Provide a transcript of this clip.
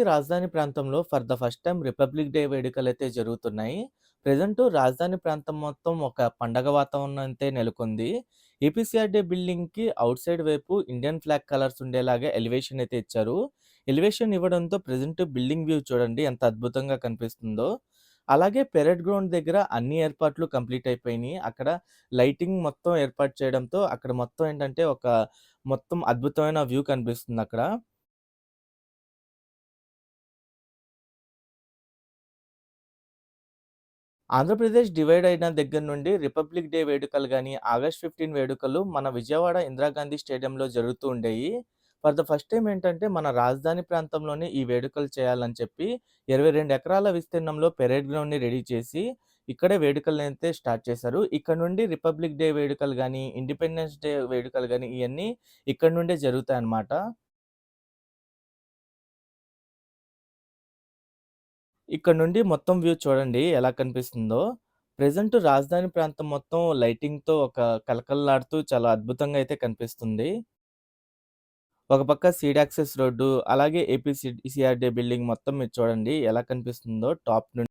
రాజధాని ప్రాంతంలో for the first time republic day వేడుకలైతే జరుగుతున్నాయి. రాజధాని ప్రాంతం మొత్తం ఒక పండగ వాతావరణం అయితే నెలకొంది. ఏపీసీఆర్‌డీ బిల్డింగ్‌కి ఔట్ సైడ్ వైపు ఇండియన్ ఫ్లాగ్ కలర్స్ ఉండేలాగా ఎలివేషన్ అయితే ఇచ్చారు. ఎలివేషన్ ఇవ్వడంతో బిల్డింగ్ వ్యూ చూడండి ఎంత అద్భుతంగా కనిపిస్తుందో. అలాగే పెరేడ్ గ్రౌండ్ దగ్గర అన్ని ఏర్పాట్లు కంప్లీట్ అయిపోయినియి. అక్కడ లైటింగ్ మొత్తం ఏర్పాటు చేయడంతో అక్కడ మొత్తం ఏంటంటే మొత్తం అద్భుతమైన వ్యూ కనిపిస్తుందక్కడ. ఆంధ్రప్రదేశ్ డివైడ్ అయిన దగ్గర నుండి రిపబ్లిక్ డే వేడుకలు గాని, ఆగస్ట్ 15 వేడుకలు మన విజయవాడ ఇందిరాగాంధీ స్టేడియంలో జరుగుతూ ఉండేయి. ఫర్ ద ఫస్ట్ టైమ్ ఏంటంటే, మన రాజధాని ప్రాంతంలోనే ఈ వేడుకలు చేయాలని చెప్పి 22 ఎకరాల విస్తీర్ణంలో పెరేడ్ గ్రౌండ్‌ని రెడీ చేసి, ఇక్కడే వేడుకలనైతే స్టార్ట్ చేశారు. ఇక్కడ నుండి రిపబ్లిక్ డే వేడుకలు గాని, ఇండిపెండెన్స్ డే వేడుకలు గాని, ఇయన్నీ ఇక్కడి నుండే జరుగుతాయన్నమాట. ఇక్కడ నుండి మొత్తం వ్యూ చూడండి ఎలా కనిపిస్తుందో. రాజధాని ప్రాంతం మొత్తం లైటింగ్‌తో ఒక కళకళలాడుతూ చాలా అద్భుతంగా అయితే కనిపిస్తుంది. ఒక పక్క సీడ్ యాక్సెస్ రోడ్డు, అలాగే ఏపీ సీఆర్‌డీ బిల్డింగ్ మొత్తం మీరు చూడండి ఎలా కనిపిస్తుందో టాప్ నుండి.